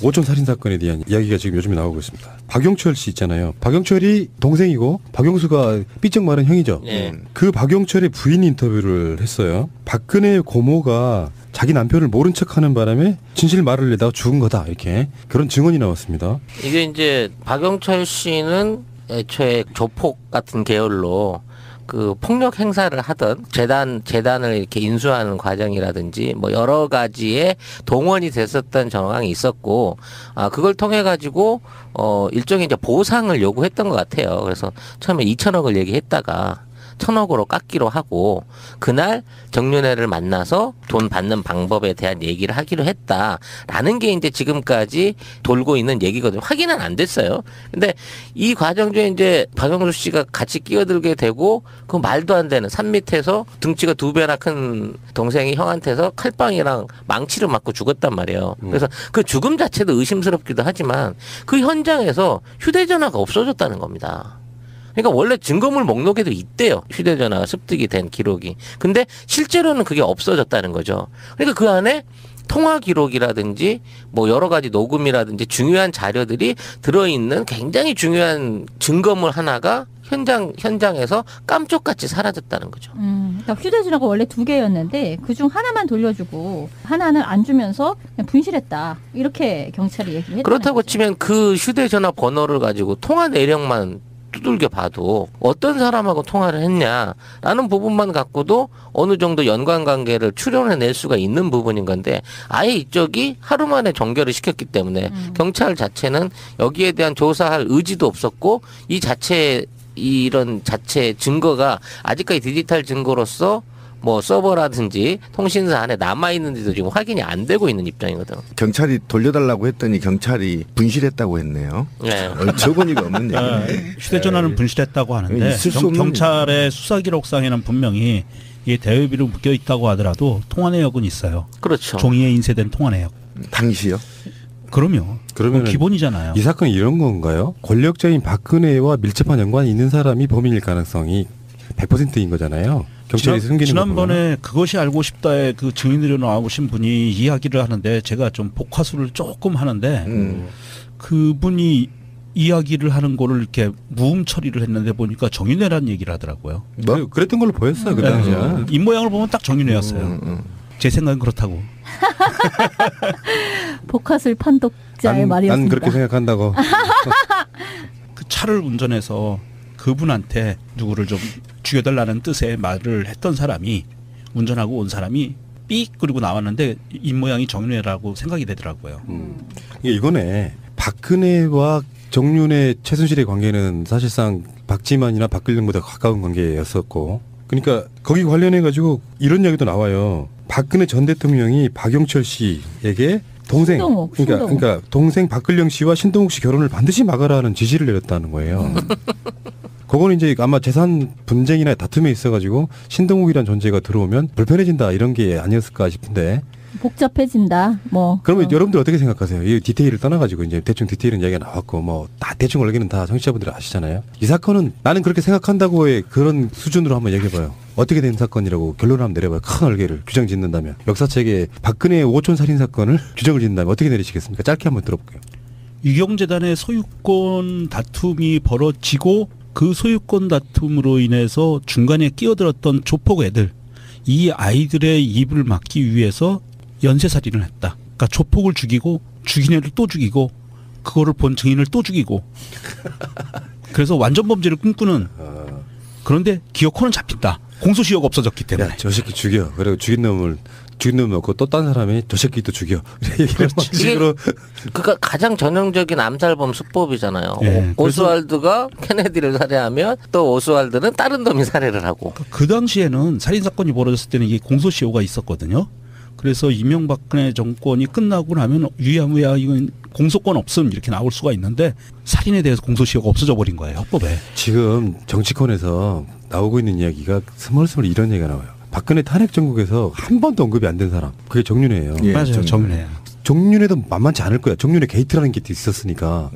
오촌 살인 사건에 대한 이야기가 지금 요즘에 나오고 있습니다. 박용철 씨 있잖아요. 박용철이 동생이고 박용수가 삐쩍 마른 형이죠. 그 박용철의 부인 인터뷰를 했어요. 박근혜 고모가 자기 남편을 모른 척하는 바람에 진실 말을 내다가 죽은 거다 이렇게 그런 증언이 나왔습니다. 이게 이제 박용철 씨는 애초에 조폭 같은 계열로 그 폭력 행사를 하던 재단을 이렇게 인수하는 과정이라든지 뭐 여러 가지에 동원이 됐었던 정황이 있었고, 그걸 통해 가지고 일종의 이제 보상을 요구했던 것 같아요. 그래서 처음에 2천억을 얘기했다가 1,000억으로 깎기로 하고, 그날 정윤회를 만나서 돈 받는 방법에 대한 얘기를 하기로 했다라는 게 이제 지금까지 돌고 있는 얘기거든요. 확인은 안 됐어요. 근데 이 과정 중에 이제 박영수 씨가 같이 끼어들게 되고, 그 말도 안 되는 산 밑에서 등치가 2배나 큰 동생이 형한테서 칼빵이랑 망치를 맞고 죽었단 말이에요. 그래서 그 죽음 자체도 의심스럽기도 하지만 그 현장에서 휴대전화가 없어졌다는 겁니다. 그러니까 원래 증거물 목록에도 있대요. 휴대전화가 습득이 된 기록이. 근데 실제로는 그게 없어졌다는 거죠. 그러니까 그 안에 통화 기록이라든지 뭐 여러 가지 녹음이라든지 중요한 자료들이 들어있는 굉장히 중요한 증거물 하나가 현장에서 깜쪽같이 사라졌다는 거죠. 그러니까 휴대전화가 원래 2개였는데 그중 하나만 돌려주고 하나는 안 주면서 그냥 분실했다. 이렇게 경찰이 얘기했다는 그렇다고 거죠. 치면 그 휴대전화 번호를 가지고 통화 내역만 두들겨 봐도 어떤 사람하고 통화를 했냐라는 부분만 갖고도 어느 정도 연관관계를 추론해낼 수가 있는 부분인 건데, 아예 이쪽이 하루 만에 종결을 시켰기 때문에 경찰 자체는 여기에 대한 조사할 의지도 없었고, 이런 자체 증거가 아직까지 디지털 증거로서 뭐 서버라든지 통신사 안에 남아있는지도 지금 확인이 안 되고 있는 입장이거든. 경찰이 돌려달라고 했더니 경찰이 분실했다고 했네요. 네. 어처구니가 없는 얘기. 휴대전화는 분실했다고 하는데 경찰의 수사기록상에는 분명히 이게 대여비로 묶여 있다고 하더라도 통화 내역은 있어요. 그렇죠. 종이에 인쇄된 통화 내역. 당시요? 그럼요. 그러면 기본이잖아요. 이 사건이 이런 건가요? 권력자인 박근혜와 밀접한 연관이 있는 사람이 범인일 가능성이 100%인 거잖아요. 경찰이 숨기는 지난번에 그것이 알고 싶다에 그 증인으로 나오신 분이 이야기를 하는데 제가 좀 복화수를 조금 하는데 그분이 이야기를 하는 거를 이렇게 무음 처리를 했는데 보니까 정윤회라는 얘기를 하더라고요. 뭐? 그랬던 걸로 보였어요. 그 당시에. 입 모양을 보면 딱 정윤회였어요. 제 생각은 그렇다고. 복화술 판독자의 말이었습니다. 난 그렇게 생각한다고. 그 차를 운전해서 그분한테 누구를 좀 죽여달라는 뜻의 말을 했던 사람이, 운전하고 온 사람이 삑 그리고 나왔는데 입모양이 정윤회라고 생각이 되더라고요. 이거네. 박근혜와 정윤회, 최순실의 관계는 사실상 박지만이나 박근혜보다 가까운 관계였었고, 그러니까 거기 관련해 가지고 이런 이야기도 나와요. 박근혜 전 대통령이 박용철 씨에게 동생, 그러니까 동생 박근령 씨와 신동욱 씨 결혼을 반드시 막아라는 지시를 내렸다는 거예요. 그거는 이제 아마 재산 분쟁이나 다툼에 있어가지고 신동욱이란 존재가 들어오면 불편해진다 이런 게 아니었을까 싶은데. 복잡해진다. 뭐. 그러면 여러분들 어떻게 생각하세요? 이 디테일을 떠나가지고 이제 대충 디테일은 이야기가 나왔고 뭐 다 대충 원래는 다 청취자분들 아시잖아요. 이 사건은 나는 그렇게 생각한다고의 그런 수준으로 한번 얘기해봐요. 어떻게 된 사건이라고 결론을 한번 내려봐요. 큰 얼개를 규정 짓는다면, 역사책에 박근혜의 오촌 살인 사건을 규정을 짓는다면 어떻게 내리시겠습니까? 짧게 한번 들어볼게요. 유경재단의 소유권 다툼이 벌어지고 그 소유권 다툼으로 인해서 중간에 끼어들었던 조폭 애들, 이 아이들의 입을 막기 위해서 연쇄살인을 했다. 그러니까 조폭을 죽이고 죽인 애를 또 죽이고 그거를 본 증인을 또 죽이고, 그래서 완전 범죄를 꿈꾸는. 그런데 기어코는 잡힌다. 공소시효가 없어졌기 때문에. 야, 저 새끼 죽여. 그리고 죽인 놈 없고 또 딴 사람이 저 새끼도 죽여. 이런 식으로. 그러니까 가장 전형적인 암살범 수법이잖아요. 네, 오스왈드가 케네디를 살해하면 또 오스왈드는 다른 놈이 살해를 하고. 그 당시에는 살인 사건이 벌어졌을 때는 이게 공소시효가 있었거든요. 그래서 이명박근혜 정권이 끝나고 나면 유야무야 이건 공소권 없음 이렇게 나올 수가 있는데, 살인에 대해서 공소시효가 없어져 버린 거예요, 헌법에. 지금 정치권에서 나오고 있는 이야기가 스멀스멀 이런 얘기가 나와요. 박근혜 탄핵 정국에서 한 번도 언급이 안 된 사람, 그게 정윤회예요. 맞아요, 정윤회. 정윤회도 만만치 않을 거야. 정윤회 게이트라는 게 있었으니까.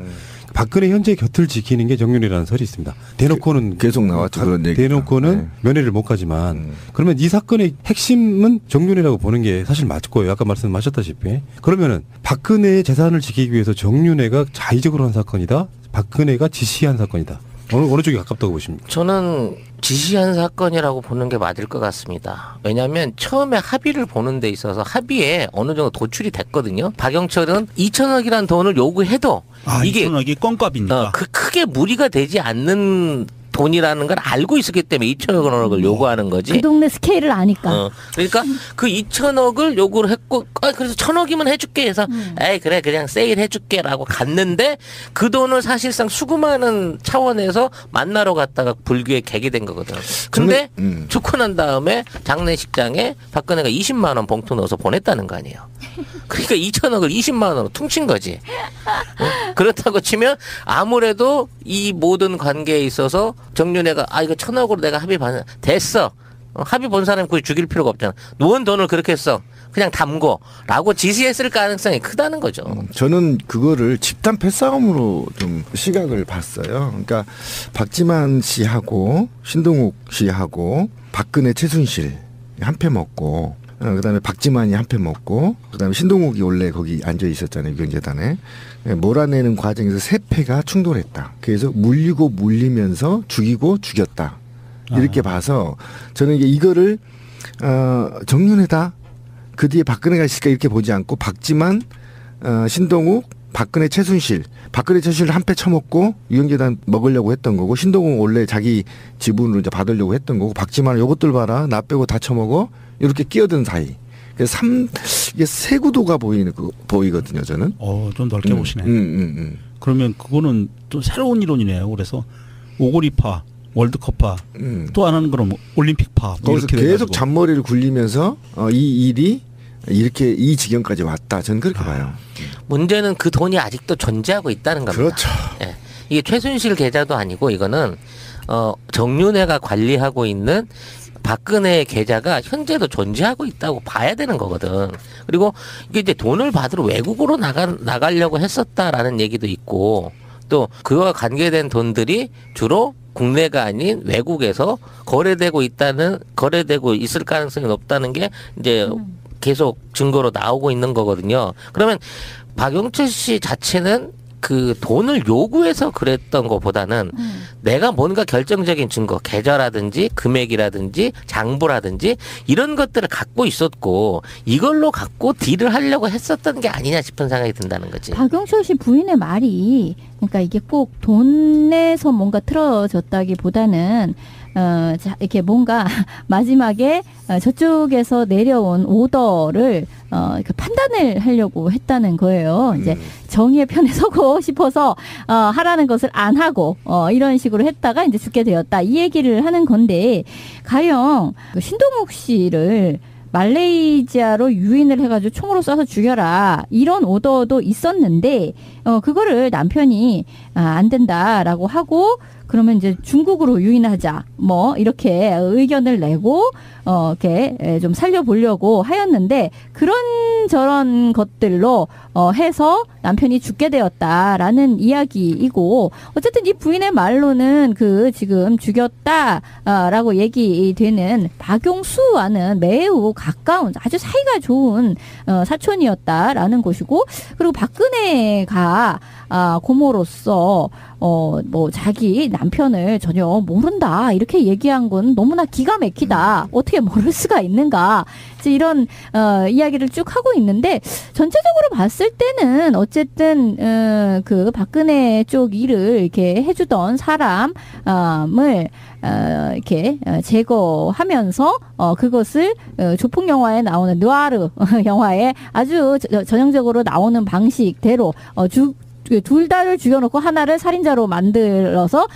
박근혜 현재 곁을 지키는 게 정윤회라는 설이 있습니다. 대놓고는 계속 나왔죠. 그런 얘기. 대놓고는 면회를 못 가지만 그러면 이 사건의 핵심은 정윤회라고 보는 게 사실 맞고요. 아까 말씀하셨다시피 그러면은 박근혜의 재산을 지키기 위해서 정윤회가 자의적으로 한 사건이다. 박근혜가 지시한 사건이다. 어느 쪽이 가깝다고 보십니까? 저는 지시한 사건이라고 보는 게 맞을 것 같습니다. 왜냐하면 처음에 합의를 보는 데 있어서 합의에 어느 정도 도출이 됐거든요. 박영철은 2천억이라는 돈을 요구해도 이게 2천억이 껌값이니까. 크게 무리가 되지 않는 돈이라는 걸 알고 있었기 때문에 2천억을 요구하는 거지. 그 동네 스케일을 아니까. 그러니까 그 2천억을 요구를 했고, 그래서 1,000억이면 해줄게 해서, 에이 그래 그냥 세일 해줄게라고 갔는데 그 돈을 사실상 수금하는 차원에서 만나러 갔다가 불교에 개기된 거거든. 근데 죽고 난 다음에 장례식장에 박근혜가 20만 원 봉투 넣어서 보냈다는 거 아니에요. 그러니까 2천억을 20만 원으로 퉁친 거지. 그렇다고 치면 아무래도 이 모든 관계에 있어서 정윤회가 이거 1,000억으로 내가 합의 받는 됐어. 합의 본 사람이 굳이 죽일 필요가 없잖아. 누운 돈을 그렇게 했어. 그냥 담고라고 지시했을 가능성이 크다는 거죠. 저는 그거를 집단 패싸움으로 좀 시각을 봤어요. 그러니까 박지만 씨하고 신동욱 씨하고 박근혜 최순실 한 패 먹고 그다음에 박지만이 한 패 먹고 그다음에 신동욱이 원래 거기 앉아 있었잖아요. 유경재단에. 몰아내는 과정에서 세 패가 충돌했다. 그래서 물리고 물리면서 죽이고 죽였다. 이렇게 봐서 저는 이거를 정윤회다. 그 뒤에 박근혜가 있을까 이렇게 보지 않고 박지만, 신동욱, 박근혜 최순실 한 패 쳐먹고 유경재단 먹으려고 했던 거고 신동욱 원래 자기 지분으로 이제 받으려고 했던 거고 박지만 요것들 봐라 나 빼고 다 쳐먹어 이렇게 끼어든 사이. 그래서 이게 세 구도가 보이거든요 저는. 좀 넓게 보시네. 그러면 그거는 또 새로운 이론이네요. 그래서 오고리파, 월드컵파, 또 하나는 그럼 올림픽파. 거기서 이렇게 계속 돼가지고. 잔머리를 굴리면서 이 일이 이렇게 이 지경까지 왔다. 저는 그렇게 봐요. 문제는 그 돈이 아직도 존재하고 있다는 겁니다. 그렇죠. 예. 이게 최순실 계좌도 아니고 이거는 정윤회가 관리하고 있는 박근혜의 계좌가 현재도 존재하고 있다고 봐야 되는 거거든. 그리고 이게 이제 돈을 받으러 외국으로 나가려고 했었다라는 얘기도 있고 또 그와 관계된 돈들이 주로 국내가 아닌 외국에서 거래되고 있을 가능성이 높다는 게 이제 계속 증거로 나오고 있는 거거든요. 그러면 박영철 씨 자체는 그 돈을 요구해서 그랬던 것보다는 내가 뭔가 결정적인 증거, 계좌라든지 금액이라든지 장부라든지 이런 것들을 갖고 있었고 이걸로 갖고 딜을 하려고 했었던 게 아니냐 싶은 생각이 든다는 거지. 박영철 씨 부인의 말이 그러니까 이게 꼭 돈에서 뭔가 틀어졌다기보다는 이렇게 뭔가 마지막에 저쪽에서 내려온 오더를 판단을 하려고 했다는 거예요. 이제 정의의 편에 서고 싶어서 하라는 것을 안 하고 이런 식으로 했다가 이제 죽게 되었다. 이 얘기를 하는 건데 가령 신동욱 씨를 말레이시아로 유인을 해가지고 총으로 쏴서 죽여라 이런 오더도 있었는데 그거를 남편이 안 된다라고 하고 그러면 이제 중국으로 유인하자 뭐 이렇게 의견을 내고 이렇게 좀 살려보려고 하였는데 그런 저런 것들로 해서 남편이 죽게 되었다라는 이야기이고 어쨌든 이 부인의 말로는 그 지금 죽였다라고 얘기되는 박용수와는 매우 가까운 아주 사이가 좋은 사촌이었다라는 것이고 그리고 박근혜가 고모로서 뭐 자기 남편을 전혀 모른다 이렇게 얘기한 건 너무나 기가 막히다. 어떻게 모를 수가 있는가. 이런 이야기를 쭉 하고 있는데 전체적으로 봤을 때는 어쨌든 그 박근혜 쪽 일을 이렇게 해주던 사람을 이렇게 제거하면서 그것을 조폭 영화에 나오는 느와르 영화에 아주 전형적으로 나오는 방식대로 둘 다를 죽여놓고 하나를 살인자로 만들어서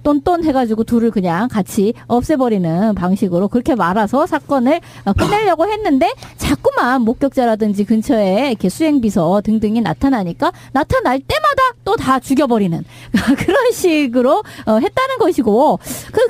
똔똔 해가지고 둘을 그냥 같이 없애버리는 방식으로 그렇게 말아서 사건을 끝내려고 했는데 자꾸만 목격자라든지 근처에 이렇게 수행비서 등등이 나타나니까 나타날 때마다 또 다 죽여버리는 그런 식으로 했다는 것이고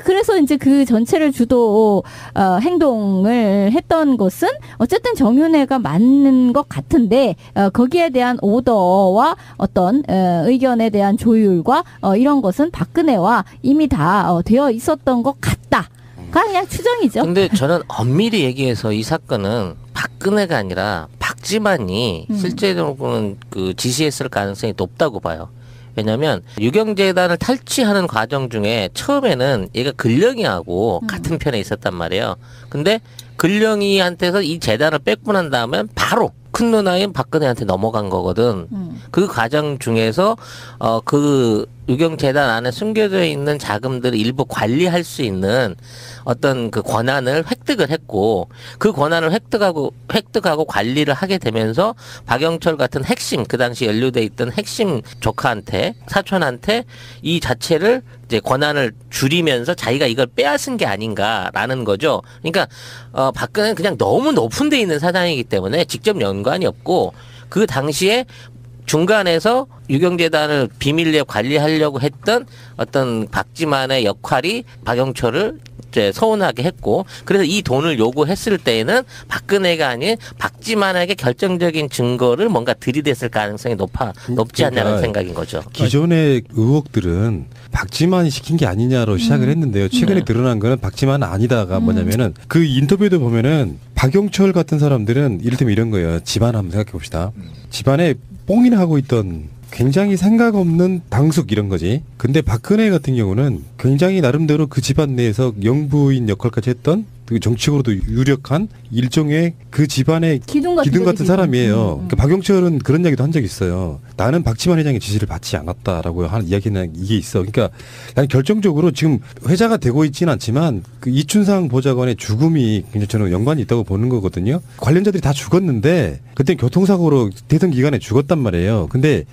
그래서 이제 그 전체를 주도 행동을 했던 것은 어쨌든 정윤회가 맞는 것 같은데 거기에 대한 오더와 어떤 의견에 대한 조율과 이런 것은 박근혜와 이미 다 되어 있었던 것 같다. 그냥 추정이죠. 근데 저는 엄밀히 얘기해서 이 사건은 박근혜가 아니라 박지만이 실제로는 그 지시했을 가능성이 높다고 봐요. 왜냐하면 유경재단을 탈취하는 과정 중에 처음에는 얘가 근령이하고 같은 편에 있었단 말이에요. 근데 근령이한테서 이 재단을 뺏고 난 다음에 바로 큰 누나인 박근혜한테 넘어간 거거든. 그 과정 중에서 그 유경재단 안에 숨겨져 있는 자금들을 일부 관리할 수 있는 어떤 그 권한을 획득을 했고, 그 권한을 획득하고 관리를 하게 되면서 박영철 같은 핵심, 그 당시 연루돼 있던 핵심 조카한테, 사촌한테 이 자체를 이제 권한을 줄이면서 자기가 이걸 빼앗은 게 아닌가라는 거죠. 그러니까 박근혜는 그냥 너무 높은 데 있는 사장이기 때문에 직접 연관이 없고, 그 당시에 중간에서 유경재단을 비밀리에 관리하려고 했던 어떤 박지만의 역할이 박영철을 이제 서운하게 했고, 그래서 이 돈을 요구했을 때에는 박근혜가 아닌 박지만에게 결정적인 증거를 뭔가 들이댔을 가능성이 높지 않냐는 생각인 거죠. 기존의 의혹들은 박지만이 시킨 게 아니냐로 시작을 했는데요. 최근에 드러난 거는 박지만은 아니다가 뭐냐면은 그 인터뷰에도 보면은 박영철 같은 사람들은 이를테면 이런 거예요. 집안 한번 생각해 봅시다. 집안에 뽕이나 하고 있던 굉장히 생각 없는 당숙 이런 거지. 근데 박근혜 같은 경우는 굉장히 나름대로 그 집안 내에서 영부인 역할까지 했던 그 정치적으로도 유력한 일종의 그 집안의 기둥 같은 사람이에요. 그러니까 박영철은 그런 이야기도 한 적이 있어요. 나는 박지만 회장의 지시를 받지 않았다라고 하는 이야기는 이게 있어. 그러니까 나는 결정적으로 지금 회자가 되고 있지는 않지만 그 이춘상 보좌관의 죽음이 굉장히 저는 연관이 있다고 보는 거거든요. 관련자들이 다 죽었는데 그때 교통사고로 대선 기간에 죽었단 말이에요. 근데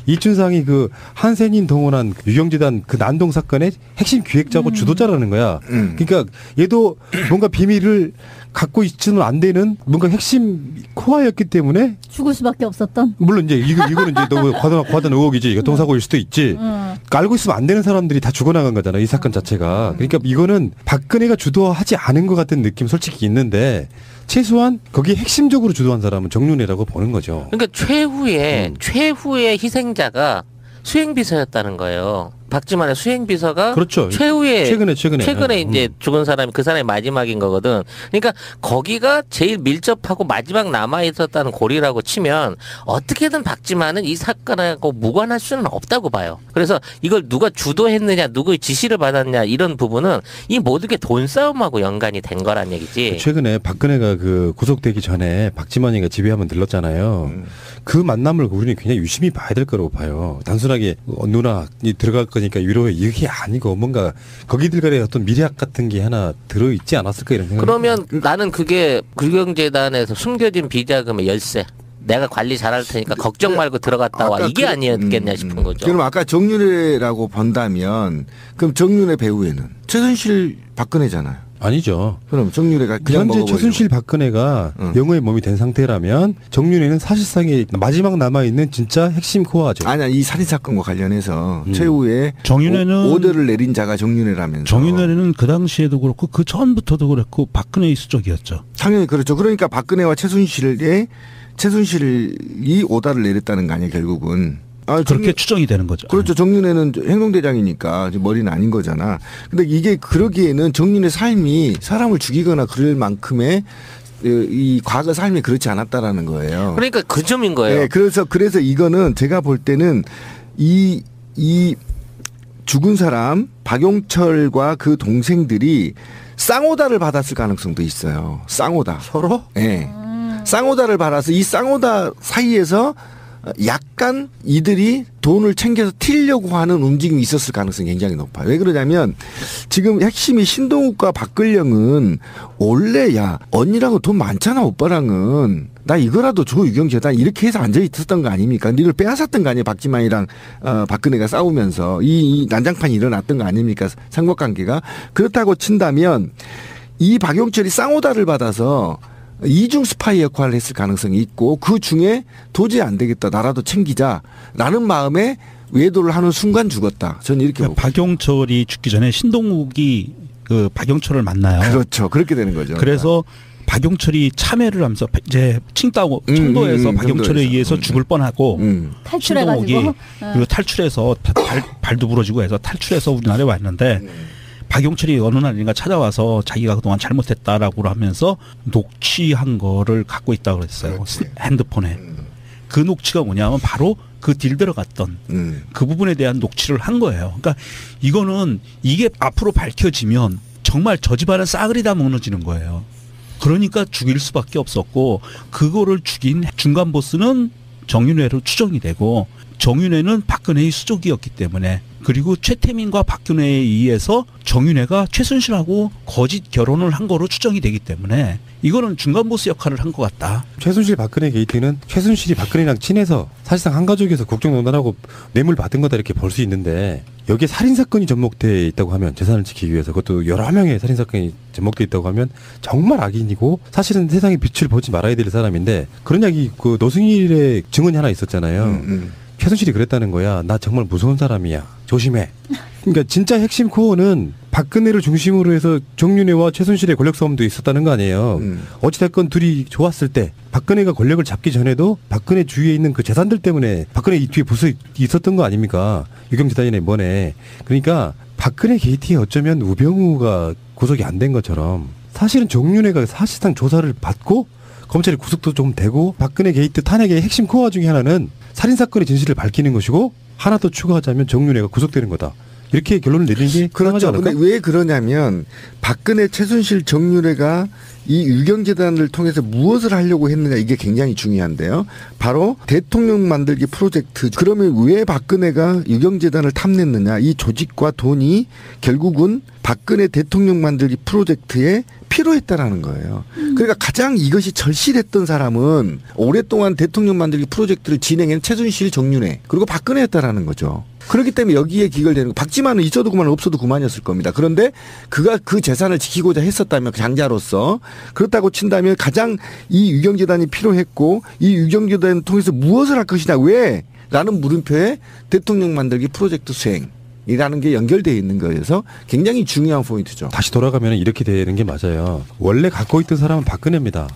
이춘상이 그 한센인 동원한 유경재단 그 난동 사건의 핵심 기획자고 주도자라는 거야. 그러니까 얘도 뭔가 비밀을 갖고 있지는 안 되는 뭔가 핵심 코어였기 때문에 죽을 수밖에 없었던. 물론 이제 이거는 이제 너무 과도한 의혹이지. 교통사고일 수도 있지. 알고 있으면 안 되는 사람들이 다 죽어나간 거잖아. 이 사건 자체가. 그러니까 이거는 박근혜가 주도하지 않은 것 같은 느낌 솔직히 있는데 최소한 거기에 핵심적으로 주도한 사람은 정윤회라고 보는 거죠. 그러니까 최후의 희생자가 수행비서였다는 거예요. 박지만의 수행비서가 그렇죠. 최근에 이제 죽은 사람이 그 사람이 마지막인 거거든. 그러니까 거기가 제일 밀접하고 마지막 남아 있었다는 고리라고 치면 어떻게든 박지만은 이 사건하고 무관할 수는 없다고 봐요. 그래서 이걸 누가 주도했느냐, 누구의 지시를 받았냐 이런 부분은 이 모든 게 돈 싸움하고 연관이 된 거란 얘기지. 최근에 박근혜가 그 구속되기 전에 박지만이가 집에 한번 들렀잖아요. 그 만남을 우리는 굉장히 유심히 봐야 될 거라고 봐요. 단순하게 누나 들어갈 거니까 위로해 이게 아니고 뭔가 거기들 간에 어떤 미략 같은 게 하나 들어있지 않았을까 이런 생각. 그러면 나는 그게 유경재단에서 숨겨진 비자금의 열쇠. 내가 관리 잘할 테니까 걱정 말고 들어갔다 와. 이게 아니었겠냐 싶은 거죠. 그럼 아까 정윤회라고 본다면 그럼 정윤회 배후에는 최순실 박근혜잖아요. 아니죠. 그럼 정윤회가 그냥 현재 먹어버리고. 최순실 박근혜가 영어의 몸이 된 상태라면 정윤회는 사실상의 마지막 남아있는 진짜 핵심 코어죠. 아니야. 이 살인사건과 관련해서 최후에 정윤회는 오더를 내린 자가 정윤회라면서. 정윤회는 그 당시에도 그렇고 그 전부터도 그랬고 박근혜의 수적이었죠. 당연히 그렇죠. 그러니까 박근혜와 최순실이 오다를 내렸다는 거 아니에요 결국은. 그렇게 추정이 되는 거죠. 그렇죠. 정윤회는 행동대장이니까 머리는 아닌 거잖아. 근데 이게 그러기에는 정윤회 삶이 사람을 죽이거나 그럴 만큼의 이 과거 삶이 그렇지 않았다라는 거예요. 그러니까 그 점인 거예요. 네, 그래서 이거는 제가 볼 때는 이 죽은 사람 박용철과 그 동생들이 쌍오다를 받았을 가능성도 있어요. 쌍오다. 서로? 네. 쌍오다를 받아서 이 쌍오다 사이에서 약간 이들이 돈을 챙겨서 튀려고 하는 움직임이 있었을 가능성이 굉장히 높아요. 왜 그러냐면 지금 핵심이 신동욱과 박근령은 원래 야 언니랑은 돈 많잖아 오빠랑은 나 이거라도 줘 유경재단 이렇게 해서 앉아 있었던 거 아닙니까? 근데 이걸 빼앗았던 거 아니에요? 박지만이랑 박근혜가 싸우면서 이 난장판이 일어났던 거 아닙니까? 삼각관계가. 그렇다고 친다면 이 박용철이 쌍오다를 받아서 이중 스파이 역할을 했을 가능성이 있고 그 중에 도저히 안 되겠다. 나라도 챙기자라는 마음에 외도를 하는 순간 죽었다. 저는 이렇게 그러니까 박용철이 죽기 전에 신동욱이 그 박영철을 만나요. 그렇죠. 그렇게 되는 거죠. 그래서 박용철이 참여를 하면서 이제 청도에서 박용철에 청도에서. 의해서 죽을 뻔하고 탈출해가지고 신동욱이 그리고 탈출해서 발도 부러지고 해서 탈출해서 우리나라에 왔는데 박용철이 어느 날인가 찾아와서 자기가 그동안 잘못했다라고 하면서 녹취한 거를 갖고 있다고 그랬어요. 그렇지. 핸드폰에. 그 녹취가 뭐냐면 바로 그 딜 들어갔던 그 부분에 대한 녹취를 한 거예요. 그러니까 이거는 이게 앞으로 밝혀지면 정말 저 집안은 싸그리 다 무너지는 거예요. 그러니까 죽일 수밖에 없었고 그거를 죽인 중간 보스는 정윤회로 추정이 되고 정윤회는 박근혜의 수족이었기 때문에 그리고 최태민과 박근혜에 의해서 정윤회가 최순실하고 거짓 결혼을 한 거로 추정이 되기 때문에 이거는 중간 보스 역할을 한 것 같다. 최순실 박근혜 게이트는 최순실이 박근혜랑 친해서 사실상 한 가족에서 국정농단하고 뇌물 받은 거다 이렇게 볼 수 있는데 여기에 살인사건이 접목돼 있다고 하면 재산을 지키기 위해서 그것도 여러 명의 살인사건이 접목돼 있다고 하면 정말 악인이고 사실은 세상에 빛을 보지 말아야 될 사람인데 그런 이야기 그 노승일의 증언이 하나 있었잖아요. 최순실이 그랬다는 거야. 나 정말 무서운 사람이야. 조심해. 그러니까 진짜 핵심 코어는 박근혜를 중심으로 해서 정윤회와 최순실의 권력 싸움도 있었다는 거 아니에요. 어찌됐건 둘이 좋았을 때 박근혜가 권력을 잡기 전에도 박근혜 주위에 있는 그 재산들 때문에 박근혜 이 뒤에 벌써 있었던 거 아닙니까? 유경재단이네 뭐네. 그러니까 박근혜 게이트에 어쩌면 우병우가 구속이 안 된 것처럼 사실은 정윤회가 사실상 조사를 받고 검찰이 구속도 좀 되고 박근혜 게이트 탄핵의 핵심 코어 중에 하나는 살인사건의 진실을 밝히는 것이고 하나 더 추가하자면 정윤회가 구속되는 거다. 이렇게 결론을 내리는 게 그렇죠. 않을까? 근데 왜 그러냐면 박근혜, 최순실, 정윤회가 이 유경재단을 통해서 무엇을 하려고 했느냐 이게 굉장히 중요한데요. 바로 대통령 만들기 프로젝트. 그러면 왜 박근혜가 유경재단을 탐냈느냐. 이 조직과 돈이 결국은 박근혜 대통령 만들기 프로젝트에 필요했다라는 거예요. 그러니까 가장 이것이 절실했던 사람은 오랫동안 대통령 만들기 프로젝트를 진행한 최순실, 정윤회 그리고 박근혜였다라는 거죠. 그렇기 때문에 여기에 기결되는 거. 박지만은 있어도 그만 없어도 그만이었을 겁니다. 그런데 그가 그 재산을 지키고자 했었다면 그 장자로서 그렇다고 친다면 가장 이 유경재단이 필요했고 이 유경재단을 통해서 무엇을 할 것이냐 왜? 라는 물음표에 대통령 만들기 프로젝트 수행이라는 게 연결되어 있는 거여서 굉장히 중요한 포인트죠. 다시 돌아가면 이렇게 되는 게 맞아요. 원래 갖고 있던 사람은 박근혜입니다.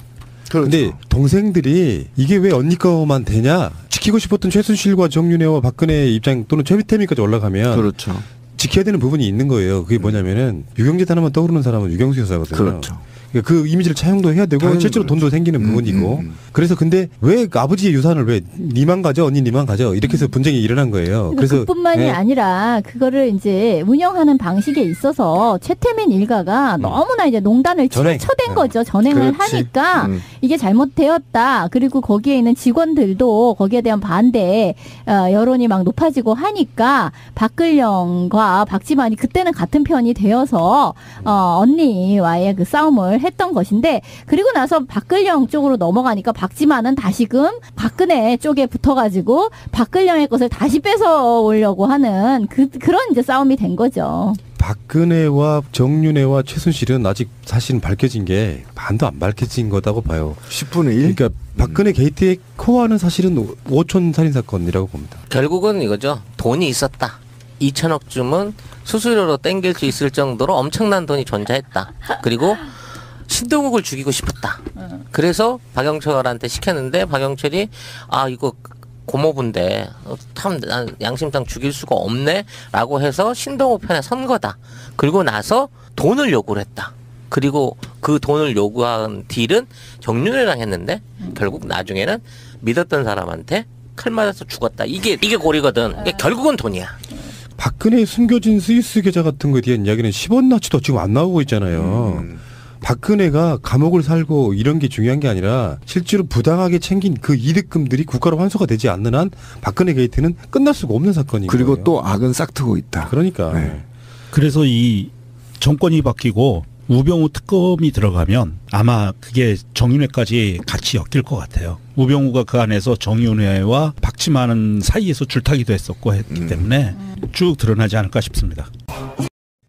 그렇죠. 근데 동생들이 이게 왜 언니 거만 되냐? 지키고 싶었던 최순실과 정윤회와 박근혜의 입장 또는 최태민까지 올라가면 그렇죠. 지켜야 되는 부분이 있는 거예요. 그게 뭐냐면은 유경재단 하면 떠오르는 사람은 유경수 여사거든요. 그렇죠. 그러니까 그 이미지를 차용도 해야 되고 당연히 실제로 돈도 생기는 부분이고 그래서 근데 왜 아버지의 유산을 왜 니만 가져 언니 니만 가져 이렇게 해서 분쟁이 일어난 거예요. 그래서 그뿐만이 네. 아니라 그거를 이제 운영하는 방식에 있어서 최태민 일가가 너무나 이제 농단을 전행. 쳐댄 거죠. 전행을 그렇지. 하니까 이게 잘못되었다. 그리고 거기에 있는 직원들도 거기에 대한 반대 여론이 막 높아지고 하니까 박근령과 박지만이 그때는 같은 편이 되어서 언니와의 그 싸움을 했던 것인데 그리고 나서 박근령 쪽으로 넘어가니까 박지만은 다시금 박근혜 쪽에 붙어가지고 박근령의 것을 다시 뺏어오려고 하는 그런 이제 싸움이 된 거죠. 박근혜와 정윤회와 최순실은 아직 사실은 밝혀진 게 반도 안 밝혀진 거다고 봐요. 10분의 1? 그러니까 박근혜 게이트의 코어는 사실은 5촌 살인 사건이라고 봅니다. 결국은 이거죠. 돈이 있었다. 2천억쯤은 수수료로 땡길 수 있을 정도로 엄청난 돈이 존재했다. 그리고 신동욱을 죽이고 싶었다. 그래서 박영철한테 시켰는데 박영철이 이거 고모부인데 참 난 양심상 죽일 수가 없네라고 해서 신동욱 편에 선 거다. 그리고 나서 돈을 요구를 했다. 그리고 그 돈을 요구한 딜은 정윤회랑 했는데 결국 나중에는 믿었던 사람한테 칼 맞아서 죽었다. 이게 고리거든. 이게 결국은 돈이야. 박근혜의 숨겨진 스위스 계좌 같은 거에 대한 이야기는 10원나치도 지금 안 나오고 있잖아요. 박근혜가 감옥을 살고 이런 게 중요한 게 아니라 실제로 부당하게 챙긴 그 이득금들이 국가로 환수가 되지 않는 한 박근혜 게이트는 끝날 수가 없는 사건인 그리고 거예요. 또 악은 싹트고 있다. 그러니까 네. 그래서 이 정권이 바뀌고 우병우 특검이 들어가면 아마 그게 정윤회까지 같이 엮일 것 같아요. 우병우가 그 안에서 정윤회와 박지만은 사이에서 줄타기도 했었고 했기 때문에 쭉 드러나지 않을까 싶습니다.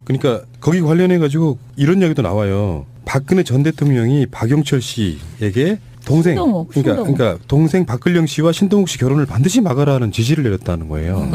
그러니까 거기 관련해 가지고 이런 이야기도 나와요. 박근혜 전 대통령이 박영철 씨에게 동생 신동욱. 그러니까 동생 박근령 씨와 신동욱 씨 결혼을 반드시 막아라는 지시를 내렸다는 거예요.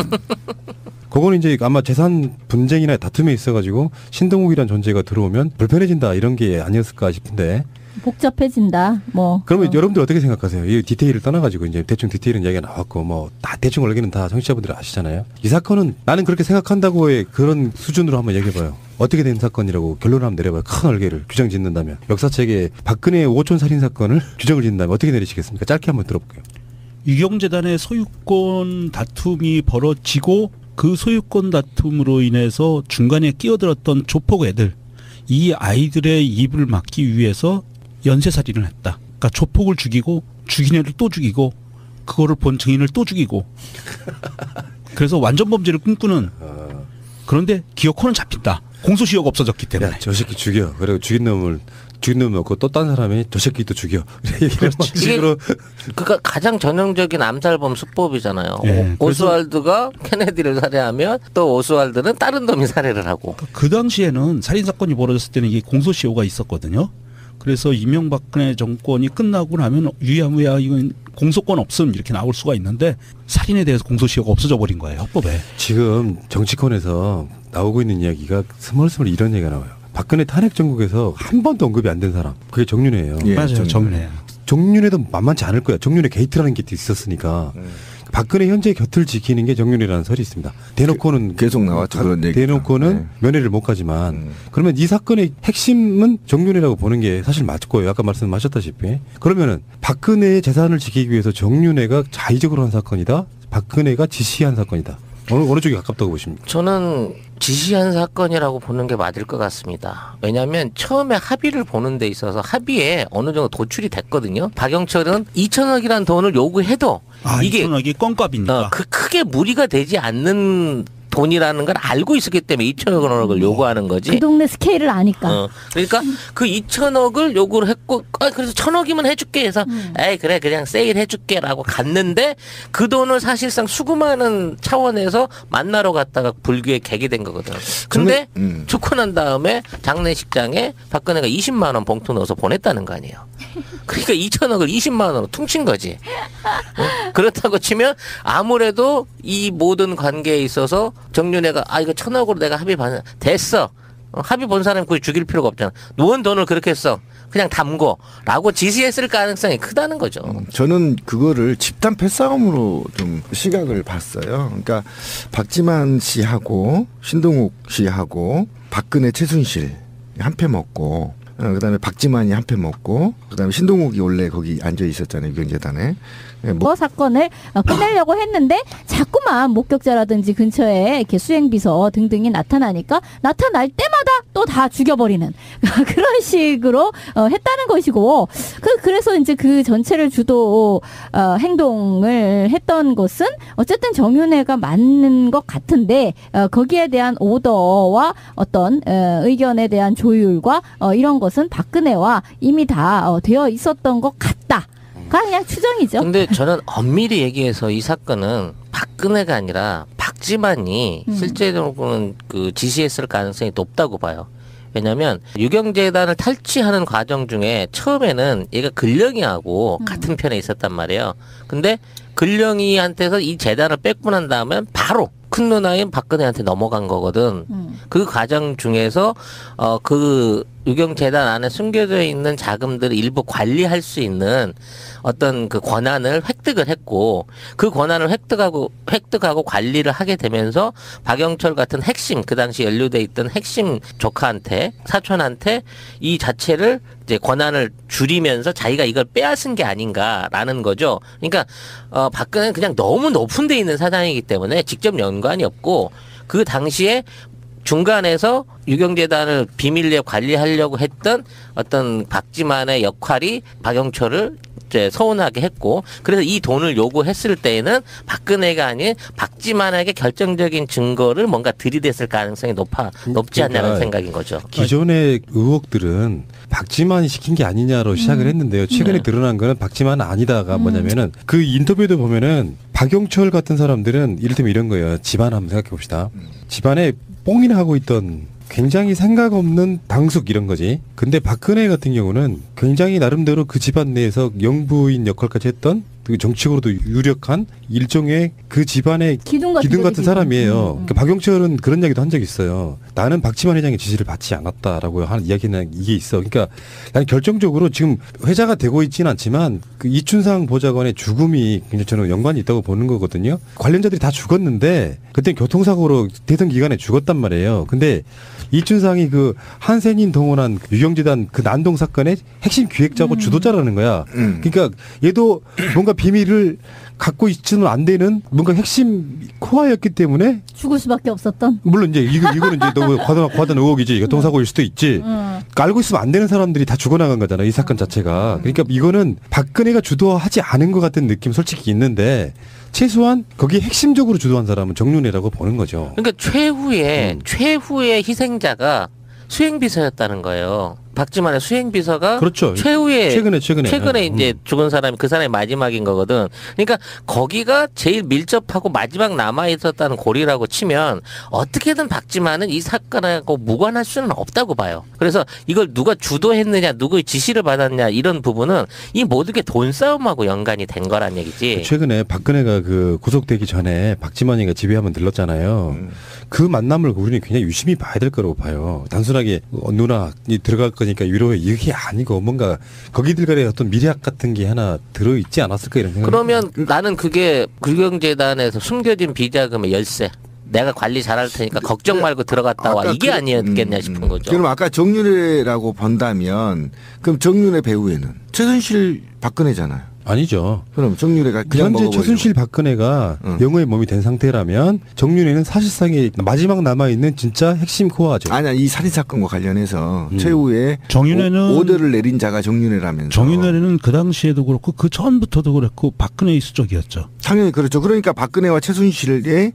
그거는 이제 아마 재산 분쟁이나 다툼에 있어가지고 신동욱이란 존재가 들어오면 불편해진다 이런 게 아니었을까 싶은데 복잡해진다. 뭐. 그러면 여러분들 어떻게 생각하세요? 이 디테일을 떠나가지고 이제 대충 디테일은 이야기가 나왔고 뭐 다 대충 얼개는 다 청취자분들 아시잖아요. 이 사건은 나는 그렇게 생각한다고의 그런 수준으로 한번 얘기해봐요. 어떻게 된 사건이라고 결론을 한번 내려봐요. 큰 얼개를 규정 짓는다면 역사책에 박근혜의 5촌 살인 사건을 규정을 짓는다면 어떻게 내리시겠습니까? 짧게 한번 들어볼게요. 유경재단의 소유권 다툼이 벌어지고 그 소유권 다툼으로 인해서 중간에 끼어들었던 조폭 애들, 이 아이들의 입을 막기 위해서 연쇄살인을 했다. 그러니까 조폭을 죽이고 죽인 애를 또 죽이고 그거를 본 증인을 또 죽이고 그래서 완전 범죄를 꿈꾸는. 그런데 기어코는 잡힌다. 공소시효가 없어졌기 때문에. 야, 저 새끼 죽여. 그리고 죽인 놈 넣고 또 딴 사람이 저 새끼 또 죽여. 이런 식으로. 그러니까 가장 전형적인 암살범 수법이잖아요. 네, 오스왈드가 케네디를 살해하면 또 오스왈드는 다른 놈이 살해를 하고. 그 당시에는 살인 사건이 벌어졌을 때는 이게 공소시효가 있었거든요. 그래서 이명박근혜 정권이 끝나고 나면 유야무야 이건 공소권 없음 이렇게 나올 수가 있는데 살인에 대해서 공소시효가 없어져 버린 거예요, 헌법에. 지금 정치권에서 나오고 있는 이야기가 스멀스멀 이런 얘기가 나와요. 박근혜 탄핵 정국에서 한 번도 언급이 안 된 사람. 그게 정윤회예요. 예, 맞아요, 정윤회. 정윤회도 만만치 않을 거야. 정윤회 게이트라는 게 있었으니까. 박근혜 현재 곁을 지키는 게 정윤회라는 설이 있습니다. 대놓고는 계속 나왔죠, 그런 얘기가. 대놓고는 네. 면회를 못 가지만 그러면 이 사건의 핵심은 정윤회라고 보는 게 사실 맞을 거예요. 아까 말씀하셨다시피. 그러면은 박근혜의 재산을 지키기 위해서 정윤회가 자의적으로 한 사건이다. 박근혜가 지시한 사건이다. 어느 쪽이 가깝다고 보십니까? 저는 지시한 사건이라고 보는 게 맞을 것 같습니다. 왜냐하면 처음에 합의를 보는 데 있어서 합의에 어느 정도 도출이 됐거든요. 박영철은 2천억이라는 돈을 요구해도 이게 2천억이 껌값이니까. 크게 무리가 되지 않는 돈이라는 걸 알고 있었기 때문에 2천억을 요구하는 거지. 그 동네 스케일을 아니까. 그러니까 그 2천억을 요구를 했고, 그래서 1,000억이면 해줄게 해서, 에이 그래 그냥 세일 해줄게라고 갔는데 그 돈을 사실상 수금하는 차원에서 만나러 갔다가 불교에 객이 된 거거든. 근데 죽고 난 다음에 장례식장에 박근혜가 20만 원 봉투 넣어서 보냈다는 거 아니에요. 그러니까 2천억을 20만 원으로 퉁친 거지. 그렇다고 치면 아무래도 이 모든 관계에 있어서 정윤회가 이거 1,000억으로 내가 합의 반 됐어. 합의 본 사람이 굳이 죽일 필요가 없잖아. 누운 돈을 그렇게 써. 그냥 담고라고 지시했을 가능성이 크다는 거죠. 저는 그거를 집단 패싸움으로 좀 시각을 봤어요. 그러니까 박지만 씨하고 신동욱 씨하고 박근혜 최순실 한 패 먹고 그다음에 박지만이 한 패 먹고 그다음에 신동욱이 원래 거기 앉아 있었잖아요, 유경재단에. 사건을 끝내려고 했는데 자꾸만 목격자라든지 근처에 이렇게 수행비서 등등이 나타나니까 나타날 때마다 또 다 죽여버리는 그런 식으로 했다는 것이고 그래서 이제 그 전체를 주도 행동을 했던 것은 어쨌든 정윤회가 맞는 것 같은데 거기에 대한 오더와 어떤 의견에 대한 조율과 이런 것은 박근혜와 이미 다 되어 있었던 것 같다. 그냥 추정이죠. 근데 저는 엄밀히 얘기해서 이 사건은 박근혜가 아니라 박지만이 실제로는 그 지시했을 가능성이 높다고 봐요. 왜냐하면 유경재단을 탈취하는 과정 중에 처음에는 얘가 근령이하고 같은 편에 있었단 말이에요. 근데 근령이한테서 이 재단을 뺏고 난 다음에 바로 큰 누나인 박근혜한테 넘어간 거거든. 그 과정 중에서 그 유경재단 안에 숨겨져 있는 자금들을 일부 관리할 수 있는 어떤 그 권한을 획득을 했고 그 권한을 획득하고 관리를 하게 되면서 박영철 같은 핵심 그 당시 연루돼 있던 핵심 조카한테 사촌한테 이 자체를 이제 권한을 줄이면서 자기가 이걸 빼앗은 게 아닌가라는 거죠. 그러니까 박근혜는 그냥 너무 높은 데 있는 사장이기 때문에 직접 연관이 없고 그 당시에 중간에서 유경재단을 비밀리에 관리하려고 했던 어떤 박지만의 역할이 박영철을 이제 서운하게 했고 그래서 이 돈을 요구했을 때에는 박근혜가 아닌 박지만에게 결정적인 증거를 뭔가 들이댔을 가능성이 높지 않냐는 생각인 거죠. 기존의 의혹들은 박지만이 시킨 게 아니냐로 시작을 했는데요. 최근에 드러난 거는 박지만은 아니다가 뭐냐면은 그 인터뷰에도 보면은 박영철 같은 사람들은 이를테면 이런 거예요. 집안 한번 생각해 봅시다. 집안에 뽕이나 하고 있던 굉장히 생각 없는 당숙 이런 거지. 근데 박근혜 같은 경우는 굉장히 나름대로 그 집안 내에서 영부인 역할까지 했던 정치적으로도 유력한 일종의 그 집안의 기둥 같은, 기둥 같은 거지, 사람이에요. 그러니까 박용철은 그런 이야기도 한 적이 있어요. 나는 박지만 회장의 지시를 받지 않았다라고 하는 이야기는 이게 있어. 그러니까 나는 결정적으로 지금 회자가 되고 있지는 않지만 그 이춘상 보좌관의 죽음이 굉장히 저는 연관이 있다고 보는 거거든요. 관련자들이 다 죽었는데 그때 교통사고로 대선 기간에 죽었단 말이에요. 근데 이춘상이 그 한센인 동원한 유경재단 그 난동 사건의 핵심 기획자고 주도자라는 거야. 그러니까 얘도 뭔가 비밀을 갖고 있지는 안 되는 뭔가 핵심 코어였기 때문에 죽을 수밖에 없었던. 물론 이제 이거는 이제 너무 과도한 의혹이지 교통사고일 수도 있지. 알고 있으면 안 되는 사람들이 다 죽어나간 거잖아 이 사건 자체가. 그러니까 이거는 박근혜가 주도하지 않은 것 같은 느낌 솔직히 있는데 최소한 거기에 핵심적으로 주도한 사람은 정윤회라고 보는 거죠. 그러니까 최후의 희생자가 수행비서였다는 거예요. 박지만의 수행비서가 그렇죠. 최근에 이제 죽은 사람이 그 사람이 마지막인 거거든. 그러니까 거기가 제일 밀접하고 마지막 남아 있었다는 고리라고 치면 어떻게든 박지만은 이 사건하고 무관할 수는 없다고 봐요. 그래서 이걸 누가 주도했느냐, 누구의 지시를 받았냐 이런 부분은 이 모든 게 돈 싸움하고 연관이 된 거란 얘기지. 최근에 박근혜가 그 구속되기 전에 박지만이가 집에 한번 들렀잖아요. 그 만남을 우리는 굉장히 유심히 봐야 될 거라고 봐요. 단순하게 누나 들어갈 거니까 위로해 이게 아니고 뭔가 거기들간의 어떤 미래학 같은 게 하나 들어있지 않았을까 이런 생각. 그러면 나는 그게 불경재단에서 숨겨진 비자금의 열쇠. 내가 관리 잘할 테니까 걱정 말고 들어갔다 와. 이게 아니었겠냐 싶은 거죠. 그럼 아까 정윤회라고 본다면 그럼 정윤회 배후에는 최순실 박근혜잖아요. 아니죠. 그럼 정윤회가 그냥 현재 먹어버리고. 최순실 박근혜가 영어의 몸이 된 상태라면 정윤회는 사실상의 마지막 남아있는 진짜 핵심 코어죠. 아니야 이 살인사건과 관련해서 최후에 정윤회는 오더를 내린 자가 정윤회라면서. 정윤회는 그 당시에도 그렇고 그 전부터도 그랬고 박근혜의 수적이었죠. 당연히 그렇죠. 그러니까 박근혜와 최순실이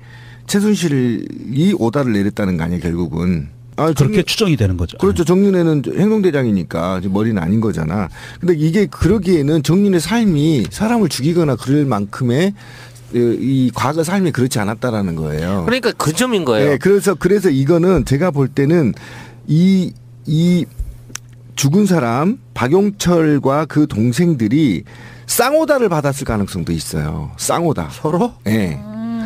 오다를 내렸다는 거 아니에요 결국은. 그렇게 추정이 되는 거죠. 그렇죠. 정윤회는 행동대장이니까 머리는 아닌 거잖아. 근데 이게 그러기에는 정윤회 삶이 사람을 죽이거나 그럴 만큼의 이 과거 삶이 그렇지 않았다라는 거예요. 그러니까 그 점인 거예요. 네, 그래서 이거는 제가 볼 때는 이 죽은 사람 박용철과 그 동생들이 쌍오다를 받았을 가능성도 있어요. 쌍오다. 서로? 네.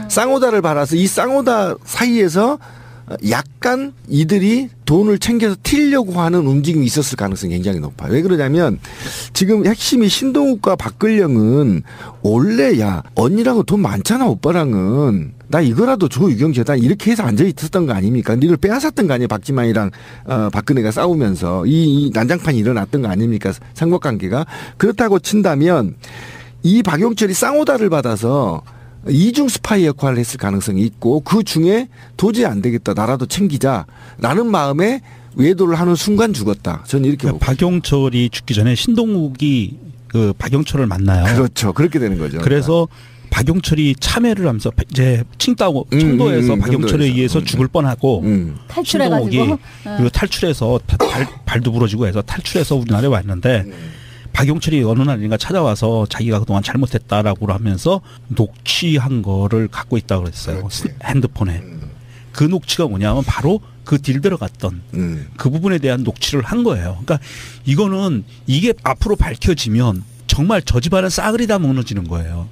쌍오다를 받아서 이 쌍오다 사이에서 약간 이들이 돈을 챙겨서 튀려고 하는 움직임이 있었을 가능성이 굉장히 높아요. 왜 그러냐면 지금 핵심이 신동욱과 박근령은 원래 야 언니랑은 돈 많잖아 오빠랑은 나 이거라도 줘 유경재단 이렇게 해서 앉아 있었던 거 아닙니까? 니를 빼앗았던 거 아니에요? 박지만이랑 박근혜가 싸우면서 이 난장판이 일어났던 거 아닙니까? 삼각관계가 그렇다고 친다면 이 박용철이 쌍오다를 받아서 이중 스파이 역할을 했을 가능성이 있고 그 중에 도저히 안 되겠다. 나라도 챙기자라는 마음에 외도를 하는 순간 죽었다. 저는 이렇게 보고. 박용철이 죽기 전에 신동욱이 그 박용철을 만나요. 그렇죠. 그렇게 되는 거죠. 그래서 박용철이 참회를 하면서 이제 청도에서 박용철에 의해서 죽을 뻔하고 탈출해가지고 신동욱이 그리고 탈출해서 발도 부러지고 해서 탈출해서 우리나라에 왔는데 박용철이 어느 날인가 찾아와서 자기가 그동안 잘못했다라고 하면서 녹취한 거를 갖고 있다고 그랬어요. 그렇지. 핸드폰에. 그 녹취가 뭐냐면 바로 그 딜 들어갔던 그 부분에 대한 녹취를 한 거예요. 그러니까 이거는 이게 앞으로 밝혀지면 정말 저 집안은 싸그리 다 무너지는 거예요.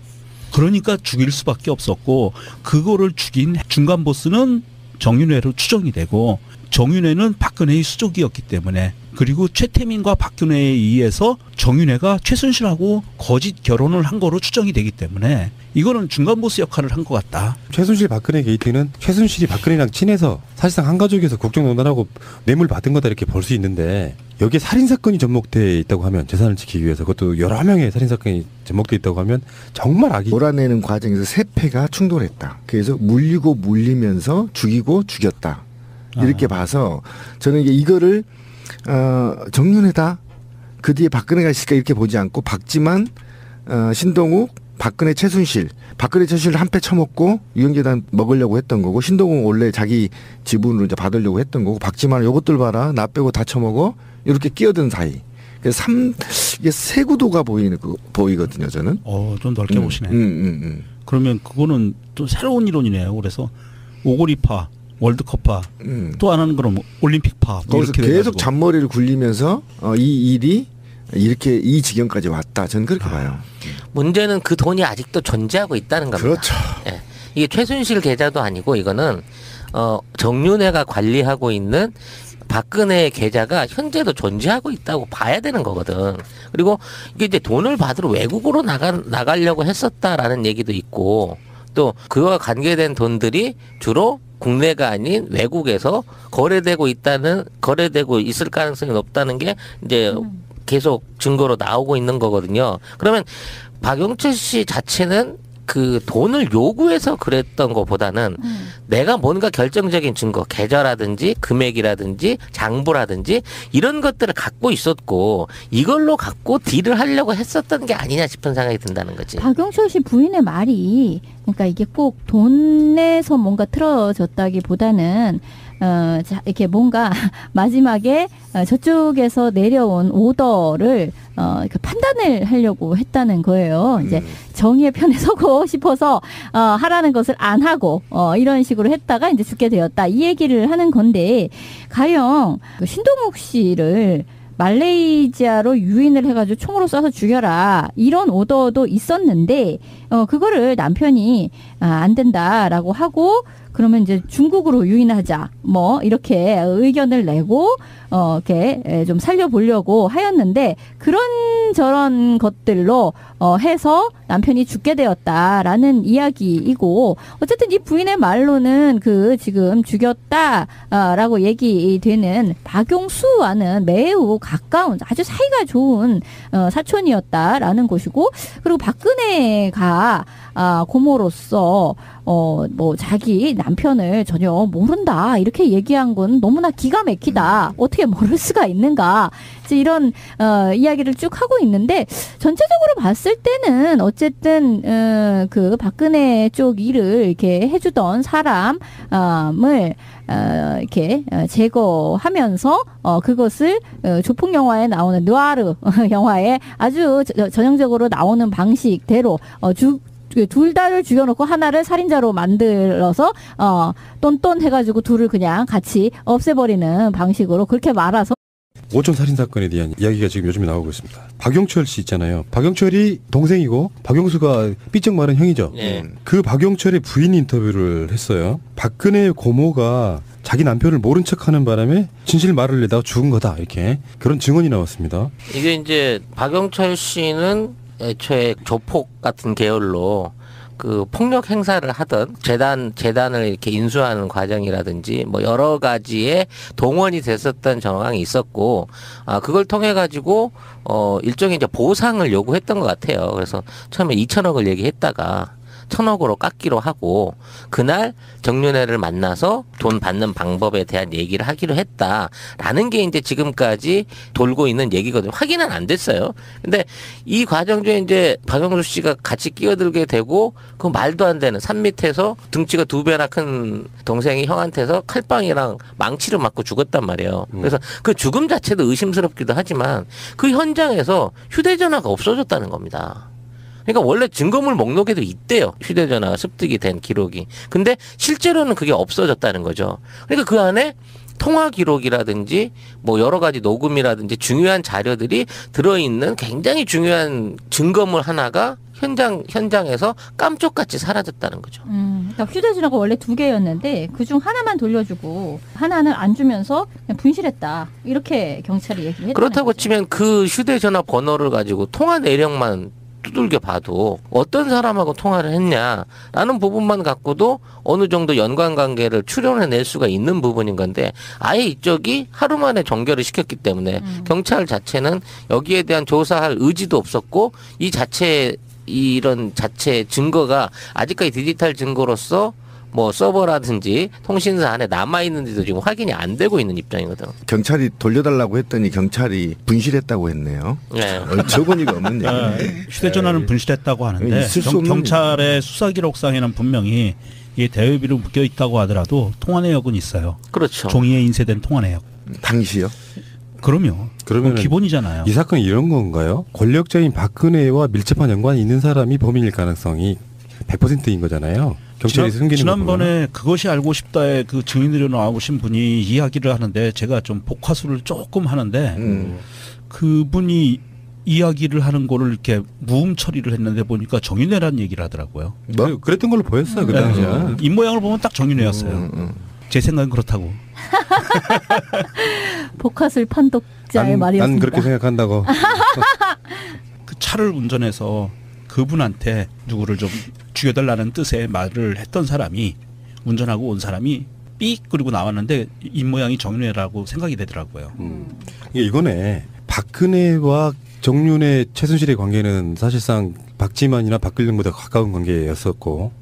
그러니까 죽일 수밖에 없었고 그거를 죽인 중간 보스는 정윤회로 추정이 되고 정윤회는 박근혜의 수족이었기 때문에 그리고 최태민과 박근혜에 의해서 정윤회가 최순실하고 거짓 결혼을 한 거로 추정이 되기 때문에 이거는 중간 보스 역할을 한 것 같다. 최순실 박근혜 게이트는 최순실이 박근혜랑 친해서 사실상 한 가족에서 국정농단하고 뇌물 받은 거다 이렇게 볼 수 있는데 여기에 살인사건이 접목돼 있다고 하면 재산을 지키기 위해서 그것도 여러 명의 살인사건이 접목돼 있다고 하면 정말 악이 몰아내는 과정에서 세 패가 충돌했다. 그래서 물리고 물리면서 죽이고 죽였다. 이렇게 봐서 저는 이거를 정윤회다. 그 뒤에 박근혜가 있을까 이렇게 보지 않고 박지만, 신동욱, 박근혜, 최순실. 박근혜, 최순실 한 패 쳐먹고 유경재단 먹으려고 했던 거고 신동욱 원래 자기 지분으로 이제 받으려고 했던 거고 박지만은 요것들 봐라. 나 빼고 다 쳐먹어. 이렇게 끼어든 사이. 그래서 이게 세 구도가 보이거든요. 저는. 좀 넓게 보시네. 그러면 그거는 또 새로운 이론이네요. 그래서 오고리파. 월드컵파 또 하나는 그럼 올림픽파 거기서 계속 잔머리를 굴리면서 이 일이 이렇게 이 지경까지 왔다. 저는 그렇게 봐요. 문제는 그 돈이 아직도 존재하고 있다는 겁니다. 그렇죠. 예. 이게 최순실 계좌도 아니고 이거는 정윤회가 관리하고 있는 박근혜의 계좌가 현재도 존재하고 있다고 봐야 되는 거거든. 그리고 이게 이제 돈을 받으러 외국으로 나가려고 했었다라는 얘기도 있고, 또 그와 관계된 돈들이 주로 국내가 아닌 외국에서 거래되고 있을 가능성이 높다는 게 이제 계속 증거로 나오고 있는 거거든요. 그러면 박영철 씨 자체는 그 돈을 요구해서 그랬던 것보다는 내가 뭔가 결정적인 증거, 계좌라든지 금액이라든지 장부라든지 이런 것들을 갖고 있었고 이걸로 갖고 딜을 하려고 했었던 게 아니냐 싶은 생각이 든다는 거지. 박영철 씨 부인의 말이 그러니까 이게 꼭 돈에서 뭔가 틀어졌다기보다는 이렇게 뭔가 마지막에 저쪽에서 내려온 오더를 이렇게 판단을 하려고 했다는 거예요. 이제 정의의 편에 서고 싶어서 하라는 것을 안 하고 이런 식으로 했다가 이제 죽게 되었다. 이 얘기를 하는 건데 가령 그 신동욱 씨를 말레이시아로 유인을 해가지고 총으로 쏴서 죽여라 이런 오더도 있었는데 그거를 남편이 안 된다라고 하고 그러면 이제 중국으로 유인하자 뭐 이렇게 의견을 내고 이렇게 좀 살려보려고 하였는데 그런 저런 것들로 해서 남편이 죽게 되었다라는 이야기이고 어쨌든 이 부인의 말로는 그 지금 죽였다라고 얘기되는 박용수와는 매우 가까운 아주 사이가 좋은 사촌이었다라는 것이고 그리고 박근혜가 고모로서 뭐 자기 남편을 전혀 모른다 이렇게 얘기한 건 너무나 기가 막히다. 어떻게 모를 수가 있는가. 이런 이야기를 쭉 하고 있는데 전체적으로 봤을 때는 어쨌든 그 박근혜 쪽 일을 이렇게 해주던 사람을 이렇게 제거하면면서 그것을 조폭 영화에 나오는 느와르 영화에 아주 전형적으로 나오는 방식대로 둘 다를 죽여놓고 하나를 살인자로 만들어서 똔똔 해가지고 둘을 그냥 같이 없애버리는 방식으로 그렇게 말아서 오촌 살인 사건에 대한 이야기가 지금 요즘에 나오고 있습니다. 박영철 씨 있잖아요. 박영철이 동생이고 박영수가 삐쩍 마른 형이죠. 네. 그 박영철의 부인 인터뷰를 했어요. 박근혜의 고모가 자기 남편을 모른 척하는 바람에 진실 말을 내다가 죽은 거다 이렇게 그런 증언이 나왔습니다. 이게 이제 박영철 씨는 애초에 조폭 같은 계열로 그 폭력 행사를 하던 재단을 이렇게 인수하는 과정이라든지 뭐 여러 가지의 동원이 됐었던 정황이 있었고 그걸 통해 가지고 일종의 이제 보상을 요구했던 것 같아요. 그래서 처음에 2천억을 얘기했다가 1,000억으로 깎기로 하고 그날 정윤회를 만나서 돈 받는 방법에 대한 얘기를 하기로 했다라는 게 이제 지금까지 돌고 있는 얘기거든요. 확인은 안 됐어요. 근데 이 과정 중에 이제 박영수 씨가 같이 끼어들게 되고 그 말도 안 되는 산 밑에서 등치가 2배나 큰 동생이 형한테서 칼빵이랑 망치를 맞고 죽었단 말이에요. 그래서 그 죽음 자체도 의심스럽기도 하지만 그 현장에서 휴대전화가 없어졌다는 겁니다. 그러니까 원래 증거물 목록에도 있대요. 휴대전화가 습득이 된 기록이. 근데 실제로는 그게 없어졌다는 거죠. 그러니까 그 안에 통화 기록이라든지 뭐 여러 가지 녹음이라든지 중요한 자료들이 들어있는 굉장히 중요한 증거물 하나가 현장에서 깜짝같이 사라졌다는 거죠. 그러니까 휴대전화가 원래 2개였는데 그중 하나만 돌려주고 하나는 안 주면서 그냥 분실했다. 이렇게 경찰이 얘기를 했다는 그렇다고 거죠. 치면 그 휴대전화 번호를 가지고 통화 내역만 두들겨 봐도 어떤 사람하고 통화를 했냐라는 부분만 갖고도 어느 정도 연관관계를 추론해낼 수가 있는 부분인 건데 아예 이쪽이 하루 만에 종결을 시켰기 때문에 경찰 자체는 여기에 대한 조사할 의지도 없었고 이런 자체 증거가 아직까지 디지털 증거로서 뭐 서버라든지 통신사 안에 남아있는지도 지금 확인이 안 되고 있는 입장이거든. 경찰이 돌려달라고 했더니 경찰이 분실했다고 했네요. 네. 어처구니가 없는 얘기인데. 휴대전화는 분실했다고 하는데 있을 수 없는 경찰의 수사 기록상에는 분명히 이 대여비로 묶여 있다고 하더라도 통화 내역은 있어요. 그렇죠. 종이에 인쇄된 통화 내역. 당시요? 그럼요. 그러면 기본이잖아요. 이 사건이 이런 건가요? 권력자인 박근혜와 밀접한 연관이 있는 사람이 범인일 가능성이 100%인 거잖아요. 경찰이 숨기는 지난번에 그것이 알고 싶다에 그 증인으로 나오신 분이 이야기를 하는데 제가 좀 복화술을 조금 하는데 그분이 이야기를 하는 거를 이렇게 무음 처리를 했는데 보니까 정윤회라는 얘기를 하더라고요. 뭐? 그랬던 걸로 보였어요 그 당시에. 입 모양을 보면 딱 정윤회였어요. 제 생각은 그렇다고. 복화술 판독자의 말이었습니다. 난 그렇게 생각한다고. 그 차를 운전해서 그분한테 누구를 좀 죽여달라는 뜻의 말을 했던 사람이 운전하고 온 사람이 삑 그리고 나왔는데 입 모양이 정윤회라고 생각이 되더라고요. 이거네. 박근혜와 정윤회 최순실의 관계는 사실상 박지만이나 박근혜보다 가까운 관계였었고